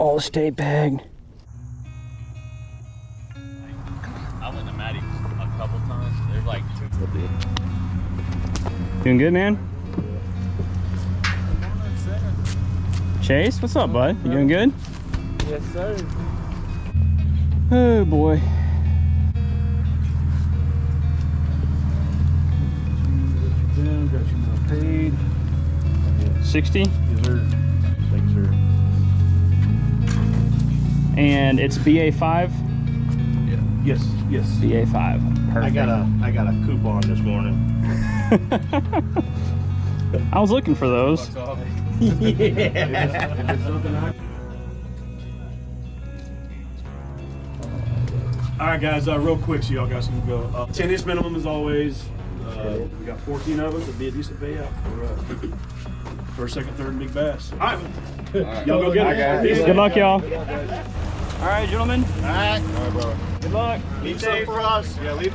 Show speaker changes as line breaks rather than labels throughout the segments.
all stay pegged.
I went to Maddie's a couple times. They're like two.
Doing good, man? Chase, what's up, bud? You doing good?
Yes, sir.
Oh boy.
Got you now paid.
60?
Yes, sir. Thank you, sir.
And it's BA5?
Yeah. Yes, yes.
BA5. Perfect.
I got a coupon this morning.
I was looking for those.
All right, guys, real quick so y'all guys can go. 10-inch minimum as always. We got 14 of them. It'll be a decent payout for first, second, third, and big bass. All right. Y'all go get it.
Good luck, y'all. All right, gentlemen.
All right. All right, brother.
Good luck.
Leave some for us. Yeah, leave.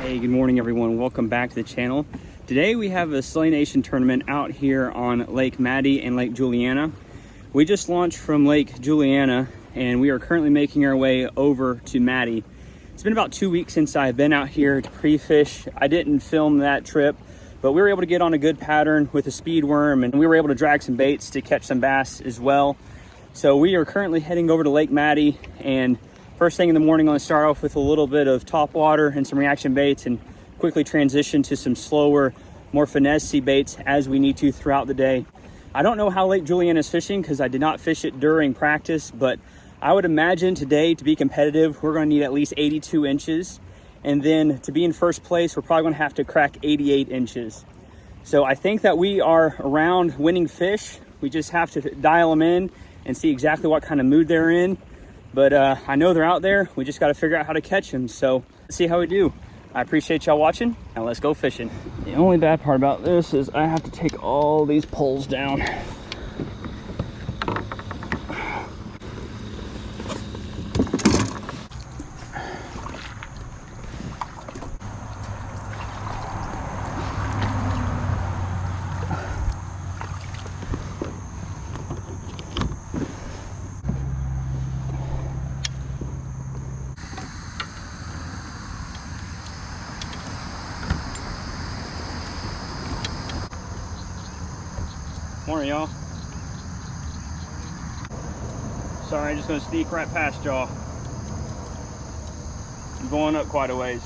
Hey, good morning everyone. Welcome back to the channel. Today we have a Slay Nation tournament out here on Lake Maddie and Lake Julianna. We just launched from Lake Julianna and we are currently making our way over to Maddie. It's been about 2 weeks since I've been out here to pre-fish. I didn't film that trip, but we were able to get on a good pattern with a speed worm and we were able to drag some baits to catch some bass as well. So we are currently heading over to Lake Maddie, and first thing in the morning, I'm gonna start off with a little bit of top water and some reaction baits and quickly transition to some slower, more finesse baits as we need to throughout the day. I don't know how Lake Julianna is fishing because I did not fish it during practice, but I would imagine today to be competitive, we're gonna need at least 82 inches. And then to be in first place, we're probably gonna have to crack 88 inches. So I think that we are around winning fish. We just have to dial them in and see exactly what kind of mood they're in. But I know they're out there. We just got to figure out how to catch them. So let's see how we do. I appreciate y'all watching. Now let's go fishing. The only bad part about this is I have to take all these poles down. Morning, y'all. Sorry, I'm just gonna sneak right past y'all. I'm going up quite a ways.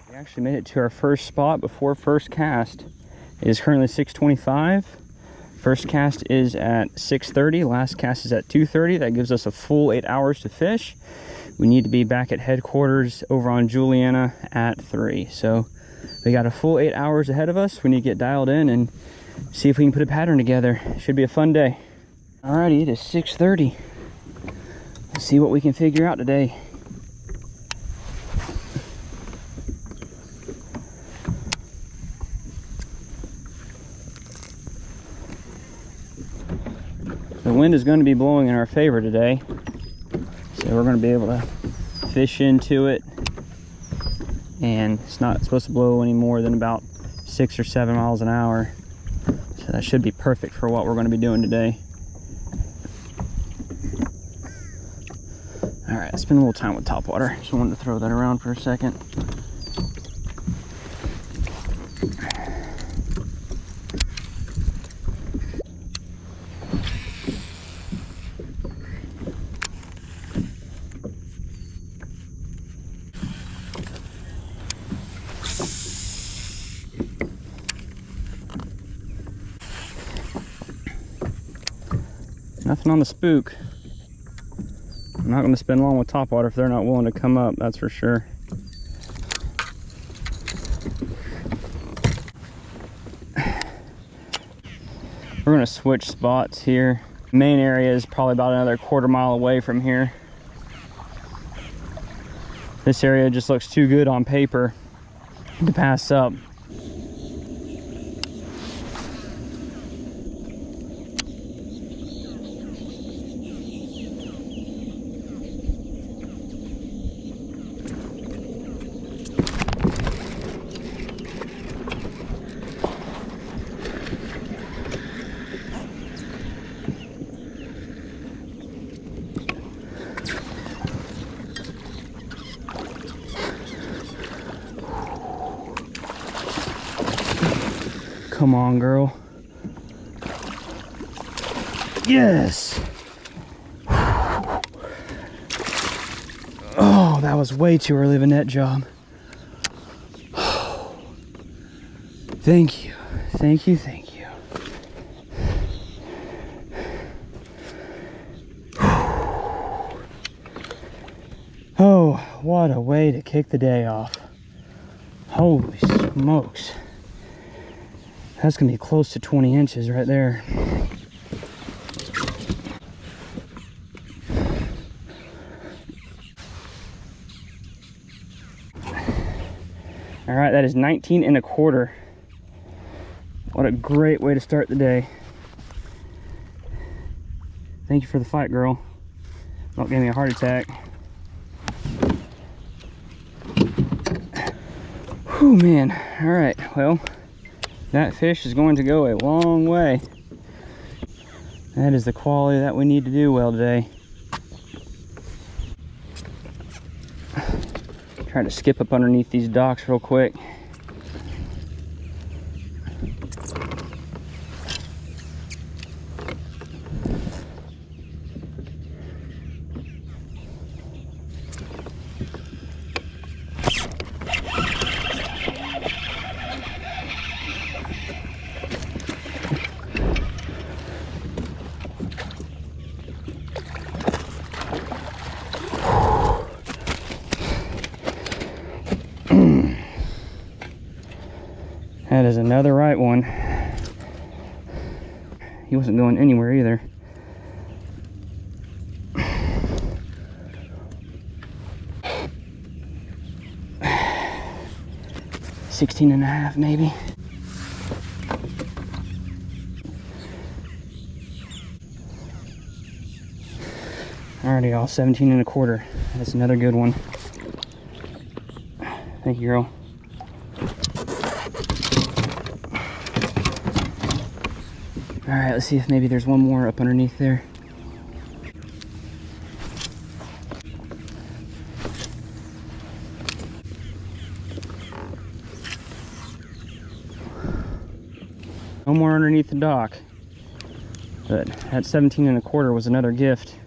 We actually made it to our first spot before first cast. It is currently 6:25. First cast is at 6:30, last cast is at 2:30. That gives us a full 8 hours to fish. We need to be back at headquarters over on Julianna at 3. So we got a full 8 hours ahead of us. We need to get dialed in and see if we can put a pattern together. Should be a fun day. Alrighty, it is 6:30. Let's see what we can figure out today. The wind is going to be blowing in our favor today, so we're going to be able to fish into it, and it's not supposed to blow any more than about 6 or 7 miles an hour, so that should be perfect for what we're going to be doing today. All right, spend a little time with top water. Just wanted to throw that around for a second. Nothing on the spook. I'm not going to spend long with topwater if they're not willing to come up, that's for sure. We're gonna switch spots here. Main area is probably about another quarter mile away from here. This area just looks too good on paper to pass up. Come on, girl. Yes. Oh, that was way too early of a net job. Thank you. Thank you. Thank you. Oh, what a way to kick the day off. Holy smokes. That's gonna be close to 20 inches right there. All right, that is 19 1/4. What a great way to start the day. Thank you for the fight, girl. Don't give me a heart attack. Whew, man. All right, well, that fish is going to go a long way. That is the quality that we need to do well today. Try to skip up underneath these docks real quick. That is another right one. He wasn't going anywhere either. $16 1/2 maybe. Alrighty, y'all, 17 1/4. That's another good one. Thank you, girl. All right, let's see if maybe there's one more up underneath there. No more underneath the dock. But that 17 1/4 was another gift.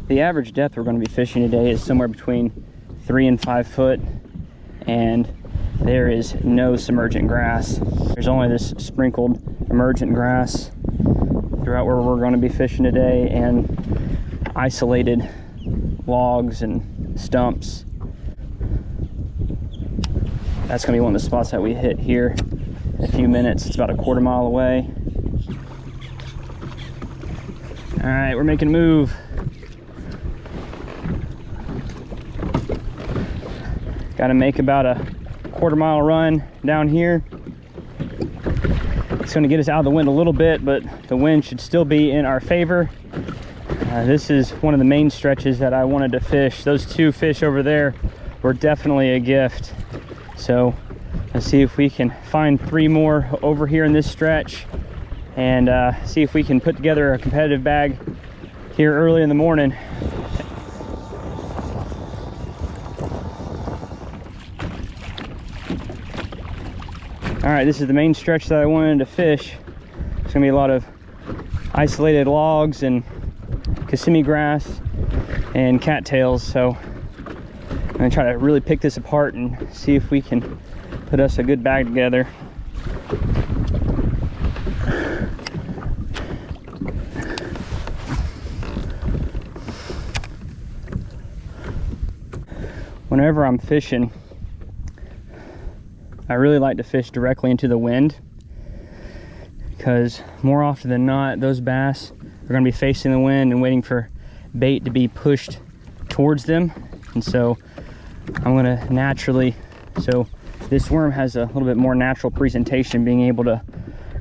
The average depth we're going to be fishing today is somewhere between 3 and 5 foot, and there is no submergent grass. There's only this sprinkled emergent grass throughout where we're going to be fishing today, and isolated logs and stumps. That's going to be one of the spots that we hit here in a few minutes. It's about a quarter mile away. All right, we're making a move. Got to make about a quarter mile run down here. It's going to get us out of the wind a little bit, but the wind should still be in our favor. This is one of the main stretches that I wanted to fish. Those two fish over there were definitely a gift. So let's see if we can find 3 more over here in this stretch, and see if we can put together a competitive bag here early in the morning. All right, this is the main stretch that I wanted to fish. It's gonna be a lot of isolated logs and Kissimmee grass and cattails. So I'm gonna try to really pick this apart and see if we can put us a good bag together. Whenever I'm fishing I really like to fish directly into the wind, because more often than not, those bass are going to be facing the wind and waiting for bait to be pushed towards them. And so I'm going to naturally, so this worm has a little bit more natural presentation, being able to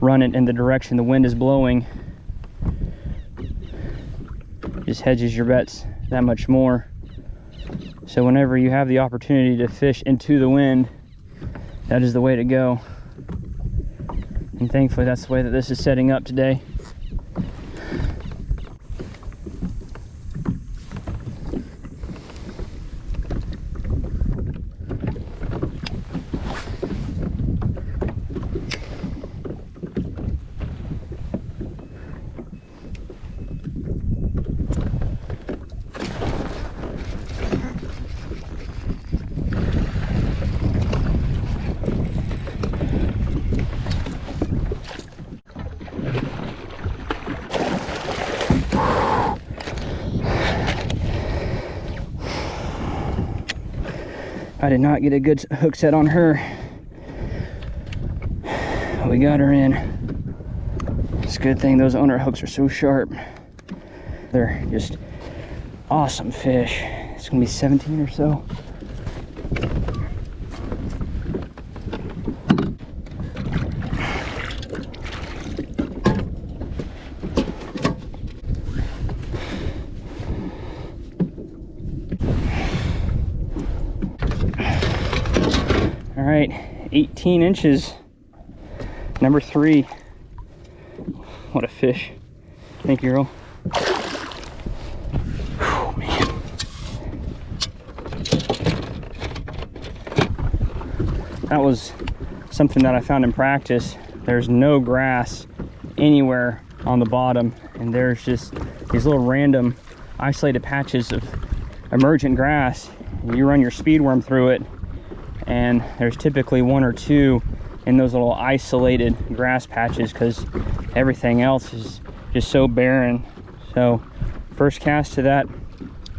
run it in the direction the wind is blowing. Just hedges your bets that much more. So whenever you have the opportunity to fish into the wind, that is the way to go. And thankfully that's the way that this is setting up today. I did not get a good hook set on her. We got her in. It's a good thing those owner hooks are so sharp. They're just awesome fish. It's gonna be 17 or so. All right, 18 inches, number 3. What a fish. Thank you, Earl. Oh, man. That was something that I found in practice. There's no grass anywhere on the bottom, and there's just these little random isolated patches of emergent grass. You run your speed worm through it, and there's typically 1 or 2 in those little isolated grass patches, because everything else is just so barren. So first cast to that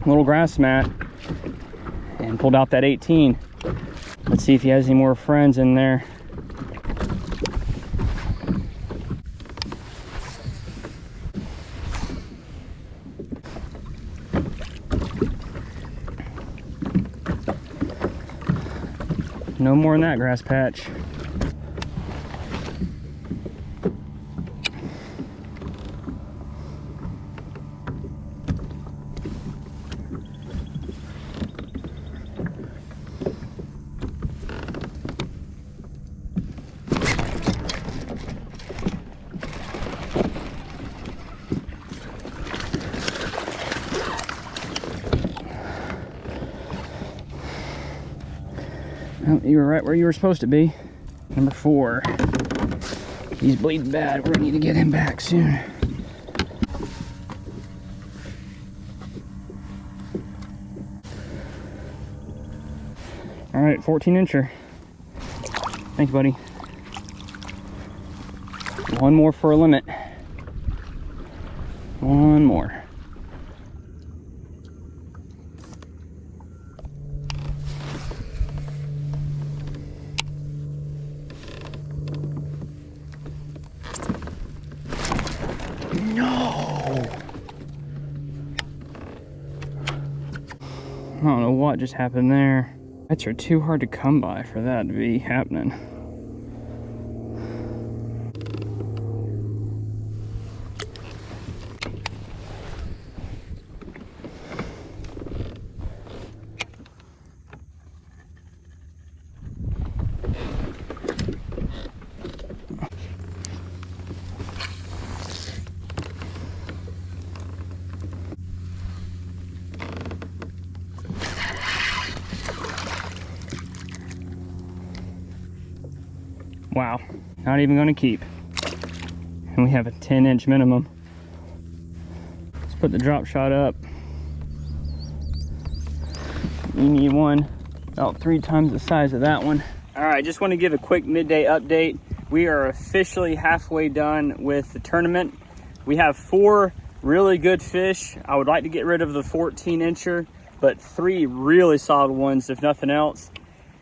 little grass mat and pulled out that 18. Let's see if he has any more friends in there. No more in that grass patch. Well, you were right where you were supposed to be. Number 4. He's bleeding bad. We're gonna need to get him back soon. All right, 14 incher. Thank you, buddy. One more for a limit. One more. I don't know what just happened there. Bites are too hard to come by for that to be happening. Wow, not even gonna keep. And we have a 10-inch minimum. Let's put the drop shot up. You need one about 3 times the size of that one. All right, just want to give a quick midday update. We are officially halfway done with the tournament. We have 4 really good fish. I would like to get rid of the 14-incher, but 3 really solid ones, if nothing else.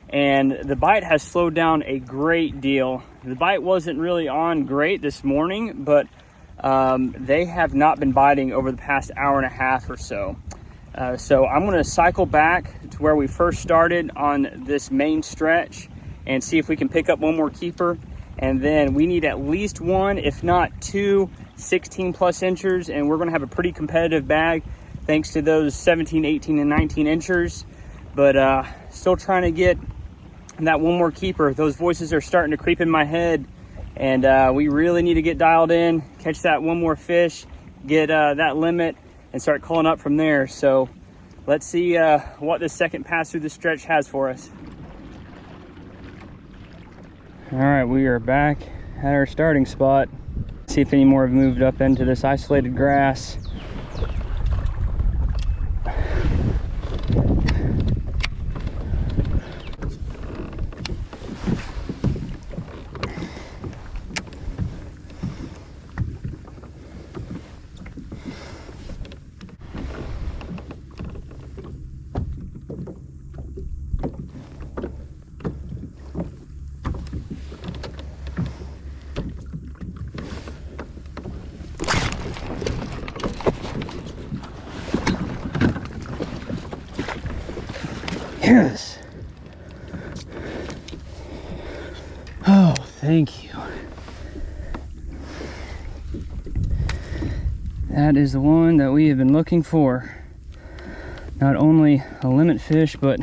and the bite has slowed down a great deal. The bite wasn't really on great this morning, but they have not been biting over the past hour and a half or so. So I'm going to cycle back to where we first started on this main stretch and see if we can pick up one more keeper. And then we need at least one, if not two, 16 plus inchers, and we're going to have a pretty competitive bag thanks to those 17, 18, and 19 inchers. But still trying to get that one more keeper. Those voices are starting to creep in my head, and we really need to get dialed in, catch that one more fish, get that limit, and start calling up from there. So let's see what this second pass through the stretch has for us. All right, we are back at our starting spot. See if any more have moved up into this isolated grass. Yes. Oh, thank you. That is the one that we have been looking for. Not only a limit fish, but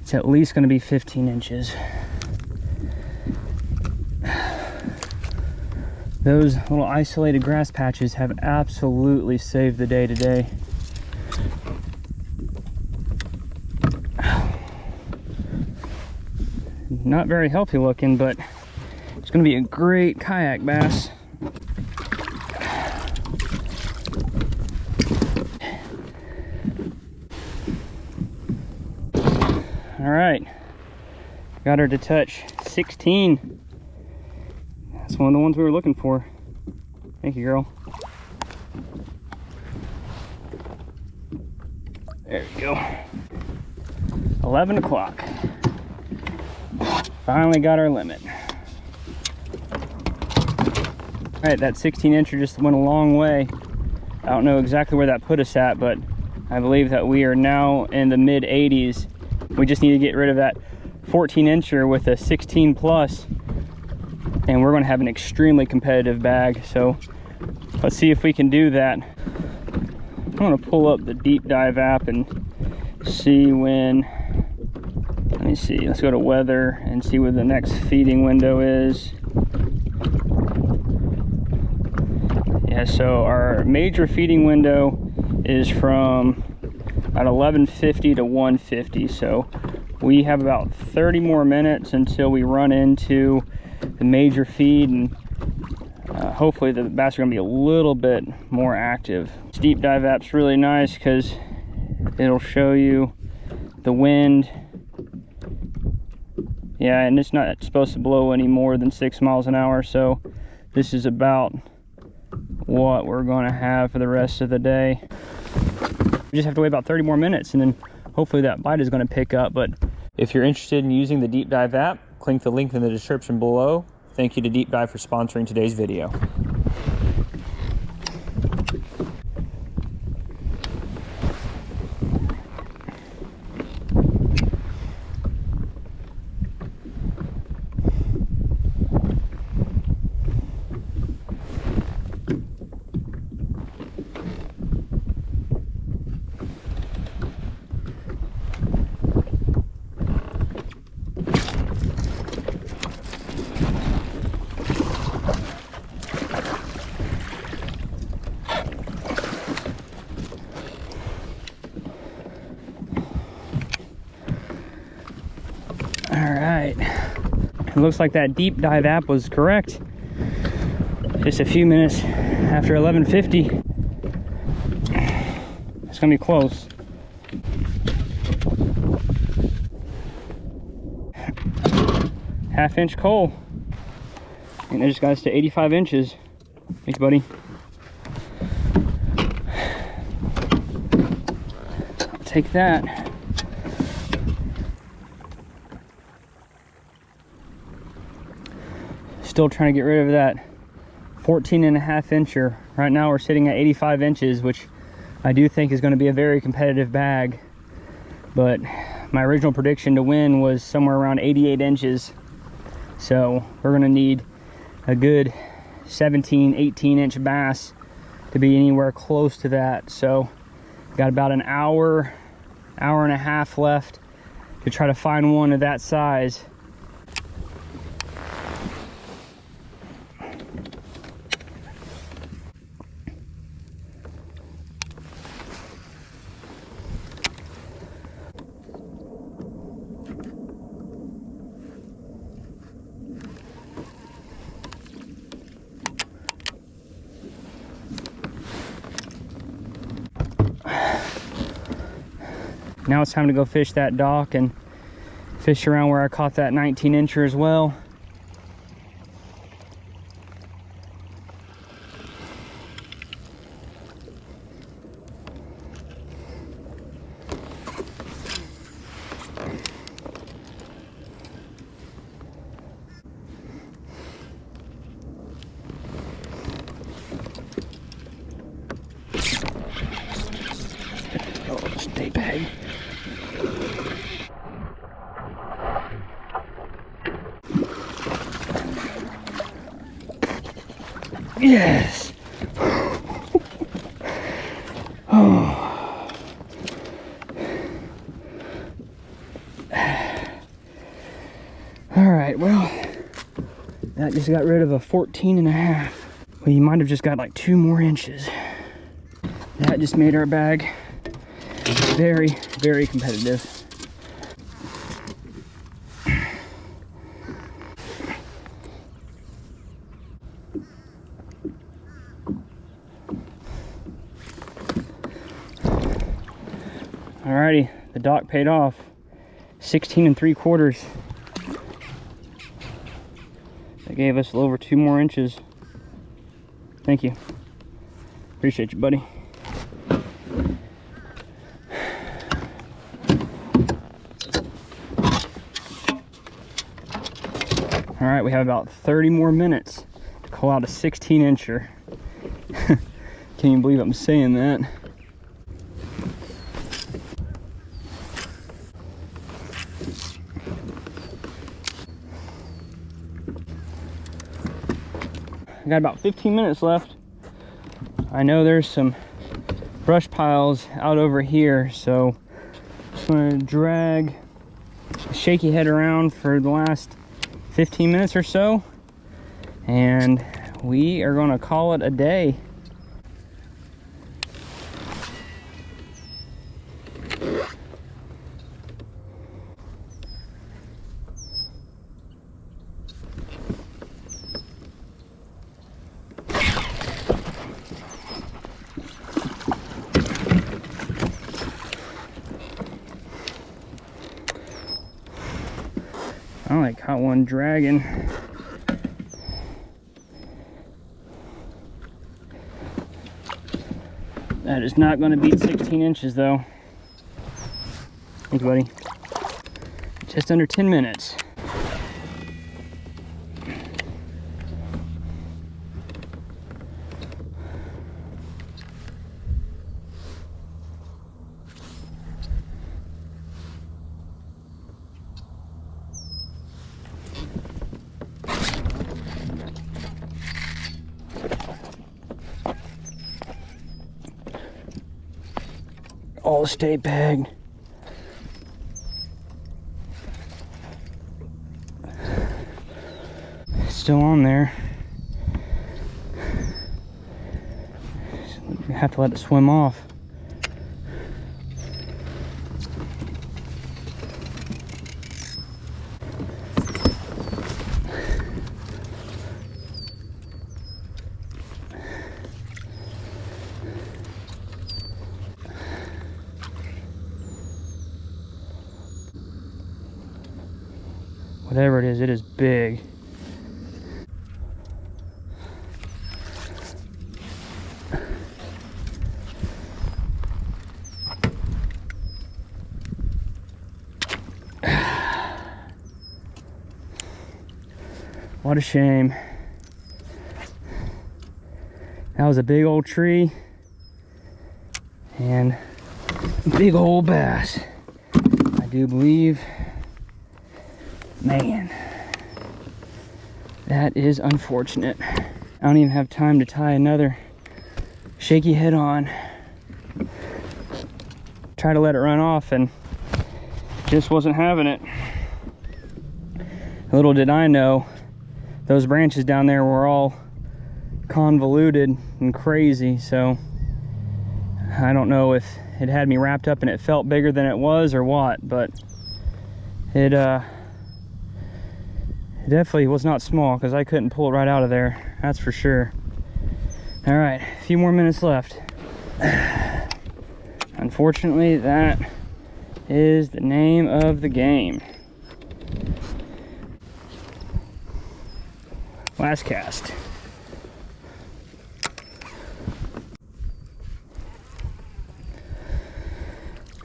it's at least going to be 15 inches. Those little isolated grass patches have absolutely saved the day today. Not very healthy looking, but it's going to be a great kayak bass. All right, got her to touch 16. That's one of the ones we were looking for. Thank you, girl. There we go. 11 o'clock. Finally got our limit. All right, that 16 incher just went a long way. I don't know exactly where that put us at, but I believe that we are now in the mid 80s. We just need to get rid of that 14 incher with a 16 plus, and we're going to have an extremely competitive bag. So let's see if we can do that. I'm going to pull up the deep dive app and see when. Let me see, let's go to weather and see where the next feeding window is. Yeah, so our major feeding window is from about 11:50 to 1:50. So we have about 30 more minutes until we run into the major feed, and hopefully the bass are gonna be a little bit more active. This deep dive app's really nice because it'll show you the wind. Yeah, and it's not supposed to blow any more than 6 miles an hour, so this is about what we're going to have for the rest of the day. We just have to wait about 30 more minutes, and then hopefully that bite is going to pick up. But if you're interested in using the Deep Dive app, click the link in the description below. Thank you to Deep Dive for sponsoring today's video. It looks like that Deep Dive app was correct. Just a few minutes after 11:50. It's gonna be close. Half-inch coal, and they just got us to 85 inches. Thanks, buddy. I'll take that. Still trying to get rid of that 14.5 incher. Right now we're sitting at 85 inches, which I do think is going to be a very competitive bag. But my original prediction to win was somewhere around 88 inches. So we're going to need a good 17, 18 inch bass to be anywhere close to that. So got about an hour and a half left to try to find one of that size. Now it's time to go fish that dock and fish around where I caught that 19 incher as well. Oh, stay bag. Yes. Oh. All right, well, that just got rid of a 14.5. Well, you might have just got like 2 more inches. That just made our bag very, very competitive. Alrighty, the dock paid off. 16 3/4. That gave us a little over 2 more inches. Thank you. Appreciate you, buddy. Alright, we have about 30 more minutes to call out a 16 incher. Can't even believe I'm saying that. I got about 15 minutes left. I know there's some brush piles out over here, so I'm gonna drag Shakey Head around for the last 15 minutes or so, and we are gonna call it a day. I only caught one dragon. That is not going to beat 16 inches though. Thank you, buddy. Just under 10 minutes. All stay bagged. Still on there. We have to let it swim off. Whatever it is big. What a shame. That was a big old tree and big old bass. I do believe, man, that is unfortunate. I don't even have time to tie another shaky head on. Try to let it run off and just wasn't having it. Little did I know, those branches down there were all convoluted and crazy, so I don't know if it had me wrapped up and it felt bigger than it was or what, but it definitely was not small, because I couldn't pull it right out of there, that's for sure. All right, a few more minutes left. Unfortunately, that is the name of the game. Last cast.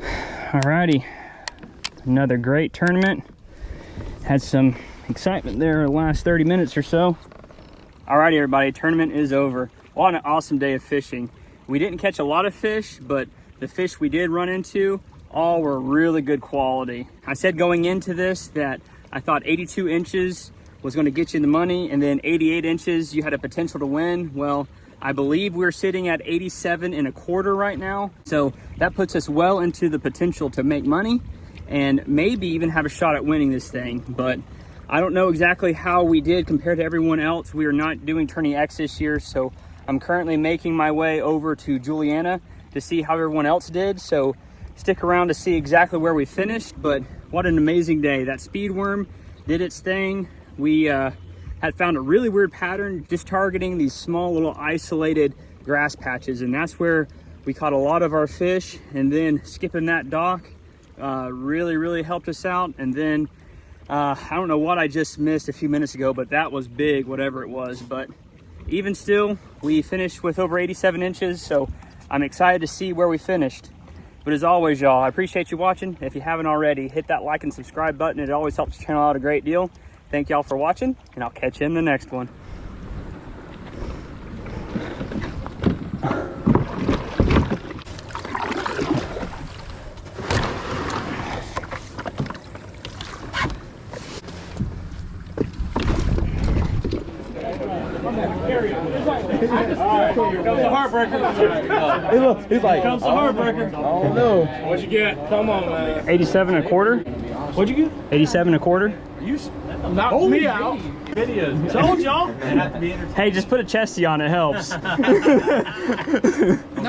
Alrighty, another great tournament. Had some excitement there the last 30 minutes or so. Alrighty everybody, tournament is over. What an awesome day of fishing. We didn't catch a lot of fish, but the fish we did run into all were really good quality. I said going into this that I thought 82 inches was going to get you the money, and then 88 inches you had a potential to win. Well, I believe we're sitting at 87 1/4 right now. So that puts us well into the potential to make money and maybe even have a shot at winning this thing. But I don't know exactly how we did compared to everyone else. We are not doing Tourney X this year, so I'm currently making my way over to Julianna to see how everyone else did. So stick around to see exactly where we finished. But what an amazing day. That speed worm did its thing. We had found a really weird pattern just targeting these small little isolated grass patches, and that's where we caught a lot of our fish. And then skipping that dock really helped us out. And then I don't know what I just missed a few minutes ago, but that was big, whatever it was. But even still, we finished with over 87 inches, so I'm excited to see where we finished. But as always, y'all, I appreciate you watching. If you haven't already, hit that like and subscribe button. It always helps the channel out a great deal. Thank y'all for watching, and I'll catch you in the next one.
Here comes the heartbreaker.
He's like,
Here comes the heartbreaker.
oh no.
What'd you get? Come on, man.
87 1/4.
What'd you get?
87 1/4.
You knocked me out.
Videos.
Told y'all.
Hey, just put a chesty on, it helps.
No,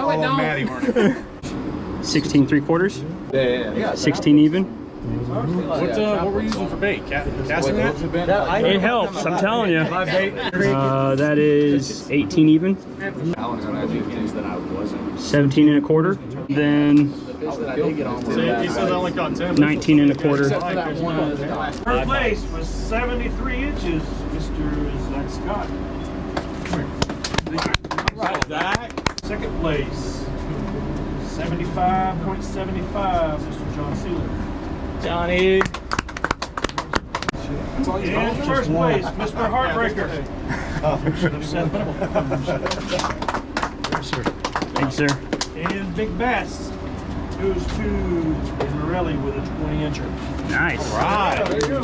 it don't.
16 3/4.
Yeah.
16 even.
What were you using for bait? Casting net?
It helps, I'm telling you. That is 18 even. 17 1/4. Then
He says I only caught 10.
19 1/4.
First place was 73 inches, Mr. Zach Scott.
Right, Zach.
Second place, 75.75, Mr. John Sealer.
Johnny.
And first place, Mr. Heartbreaker.
Thanks, sir.
And Big Bass goes to Morelli with a 20 incher.
Nice.
Right.
There you go.